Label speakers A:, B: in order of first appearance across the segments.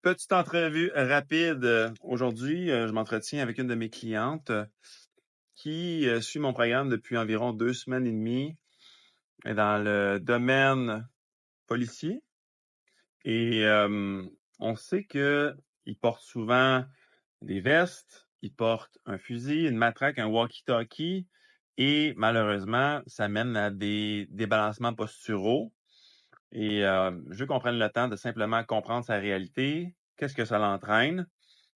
A: Petite entrevue rapide. Aujourd'hui, je m'entretiens avec une de mes clientes qui suit mon programme depuis environ 2 semaines et demie. Elle est dans le domaine policier et on sait qu'ils portent souvent des vestes, ils portent un fusil, une matraque, un walkie-talkie et malheureusement, ça mène à des débalancements posturaux. Et je veux qu'on prenne le temps de simplement comprendre sa réalité, qu'est-ce que ça l'entraîne.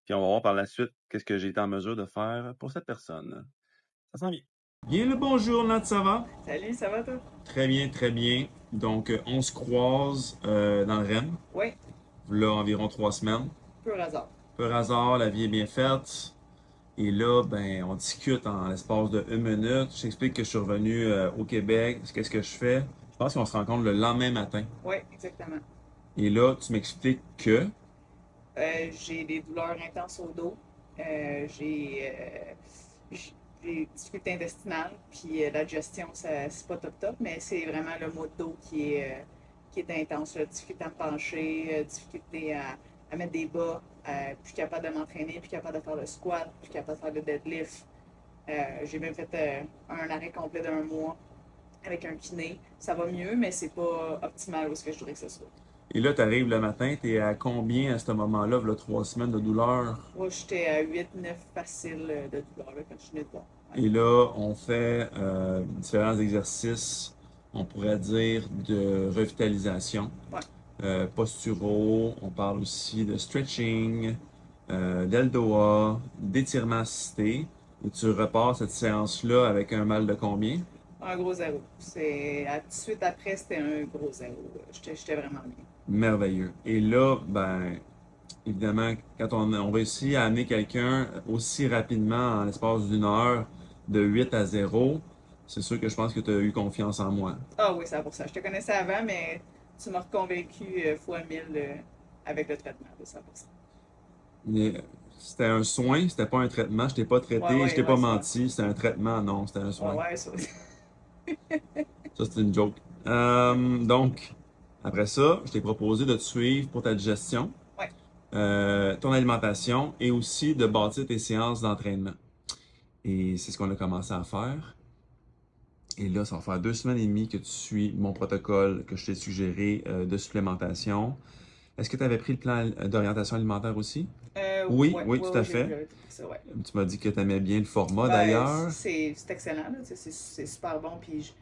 A: Puis on va voir par la suite qu'est-ce que j'ai été en mesure de faire pour cette personne. Ça sent bien. Bien le bonjour, Nat, ça va?
B: Salut, ça va toi?
A: Très bien, très bien. Donc, on se croise dans le REM,
B: Oui,
A: là, environ 3 semaines.
B: pur hasard.
A: Par hasard, la vie est bien faite. Et là, ben, on discute en l'espace de 1 minute. Je t'explique que je suis revenu au Québec. Qu'est-ce que je fais? Je pense qu'on se rencontre le lendemain matin.
B: Oui, exactement.
A: Et là, tu m'expliques que...
B: J'ai des douleurs intenses au dos. J'ai des difficultés intestinales. Puis la digestion, c'est pas top top, mais c'est vraiment le mot de dos qui est intense. Là. Difficulté à me pencher, difficulté à mettre des bas, plus capable de m'entraîner, plus capable de faire le squat, plus capable de faire le deadlift. J'ai même fait un arrêt complet d'1 mois avec un kiné. Ça va mieux, mais c'est pas optimal où ce que je voudrais que ce soit.
A: Et là, tu arrives le matin, tu es à combien à ce moment-là, là, 3 semaines de douleur?
B: Moi, j'étais à 8-9 facile de douleur là, quand je suis venue de voir. Ouais.
A: Et là, on fait différents exercices, on pourrait dire, de revitalisation,
B: Ouais.
A: posturaux, on parle aussi de stretching, d'LDOA, d'étirement assisté. Et tu repars cette séance-là avec un mal de combien?
B: Un gros zéro. Tout de suite après, c'était un gros zéro. J'étais vraiment bien.
A: Merveilleux. Et là, ben, évidemment, quand on réussit à amener quelqu'un aussi rapidement en l'espace d'une heure de 8 à 0, c'est sûr que je pense que tu as eu confiance en moi.
B: Ah oui, ça pour ça. Je te connaissais avant, mais tu m'as reconvaincu fois 1000 avec le traitement de 100%.
A: Mais c'était un soin, c'était pas un traitement, je t'ai pas
B: Ouais,
A: traité, je
B: ouais,
A: t'ai pas
B: ouais, ça.
A: menti, c'était un traitement, non, c'était un
B: Ouais,
A: soin.
B: ouais, ça.
A: Ça, c'est une joke. Donc, après ça, je t'ai proposé de te suivre pour ta digestion,
B: Ouais.
A: ton alimentation et aussi de bâtir tes séances d'entraînement. Et c'est ce qu'on a commencé à faire. Et là, ça va faire 2 semaines et demie que tu suis mon protocole que je t'ai suggéré de supplémentation. Est-ce que tu avais pris le plan d'orientation alimentaire aussi? Oui,
B: Ouais,
A: oui,
B: ouais,
A: tout à
B: ouais,
A: fait.
B: j'avais tout pris ça, ouais.
A: Tu m'as dit que tu aimais bien le format
B: Ben,
A: d'ailleurs.
B: c'est excellent, là, c'est super bon. Puis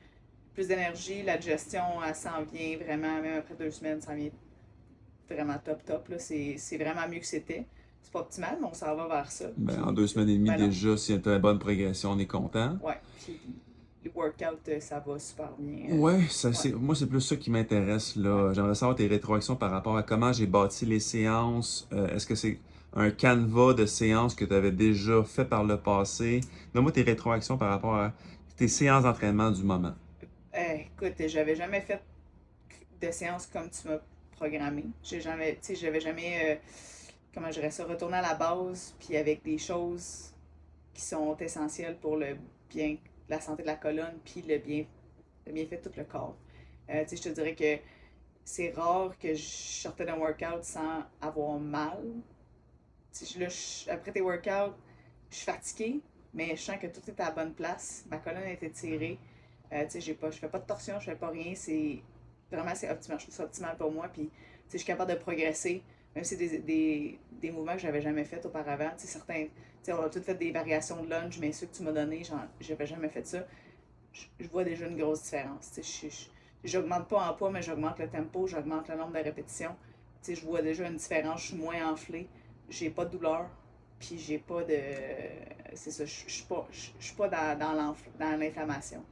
B: plus d'énergie, la digestion, elle s'en vient vraiment, même après 2 semaines, ça vient vraiment top top. Là. C'est vraiment mieux que c'était. C'est pas optimal, mais on s'en va vers ça.
A: Ben, en
B: Puis,
A: 2 semaines et demie
B: ben non.
A: déjà, c'est une très bonne progression, on est content.
B: Ouais. Puis les workouts, ça va super bien.
A: Ouais,
B: Ouais.
A: moi c'est plus ça qui m'intéresse
B: Ouais.
A: là. J'aimerais savoir tes rétroactions par rapport à comment j'ai bâti les séances. Est-ce que c'est un canevas de séances que tu avais déjà fait par le passé? Donne-moi tes rétroactions par rapport à tes séances d'entraînement du moment.
B: Écoute, j'avais jamais fait de séance comme tu m'as programmé. J'avais jamais, comment je dirais ça, retourné à la base, puis avec des choses qui sont essentielles pour le bien, la santé de la colonne, puis le bienfait de tout le corps. Je te dirais que c'est rare que je sortais d'un workout sans avoir mal. Là, après tes workouts, je suis fatiguée, mais je sens que tout est à la bonne place. Ma colonne est étirée. Je fais pas de torsion, je fais pas rien. C'est optimal. Je trouve ça optimal pour moi. Puis, je suis capable de progresser, même si c'est des mouvements que j'avais jamais fait auparavant. On a tous fait des variations de lunge, mais ceux que tu m'as donnés, j'avais jamais fait ça. Je vois déjà une grosse différence. J'augmente pas en poids, mais j'augmente le tempo, j'augmente le nombre de répétitions. Je vois déjà une différence, je suis moins enflée, j'ai pas de douleur, puis j'ai pas de. C'est ça, je suis pas dans l'inflammation.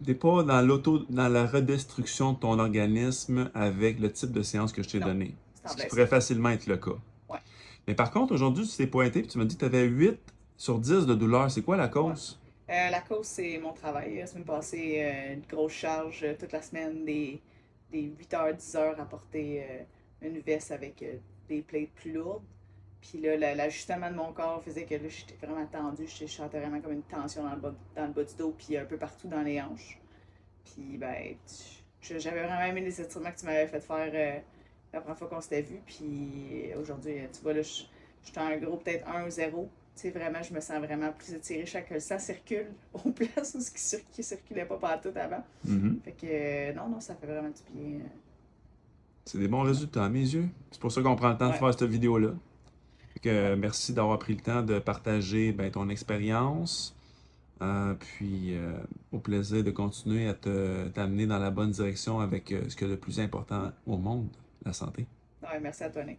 A: T'es pas dans la redestruction de ton organisme avec le type de séance que je t'ai
B: Non,
A: donné.
B: c'est en
A: Ce qui
B: plein ça.
A: pourrait facilement être le cas.
B: Ouais,
A: Mais par contre, aujourd'hui, tu t'es pointé et tu m'as dit que tu avais 8 sur 10 de douleur. C'est quoi la
B: ouais.
A: cause?
B: La cause, c'est mon travail. La semaine passée, une grosse charge toute la semaine, des 8 heures, 10 heures à porter une veste avec des plates plus lourdes. Puis là, l'ajustement de mon corps faisait que là, j'étais vraiment tendue. Je sentais vraiment comme une tension dans le bas du dos, puis un peu partout dans les hanches. Puis, ben, j'avais vraiment aimé les étirements que tu m'avais fait faire la première fois qu'on s'était vu. Puis aujourd'hui, tu vois, là, je suis en gros peut-être 1 ou 0. Tu sais, vraiment, je me sens vraiment plus étirée. Chaque que ça circule aux places où qui circulait pas partout avant.
A: Mhm.
B: Fait que non, ça fait vraiment du bien.
A: C'est des bons résultats à mes yeux. C'est pour ça qu'on prend le temps de
B: Ouais,
A: faire cette vidéo-là. Fait que,
B: ouais.
A: merci d'avoir pris le temps de partager ben, ton expérience. Puis au plaisir de continuer à t'amener dans la bonne direction avec ce qui est le plus important au monde, la santé.
B: Ouais, merci à toi, Nick.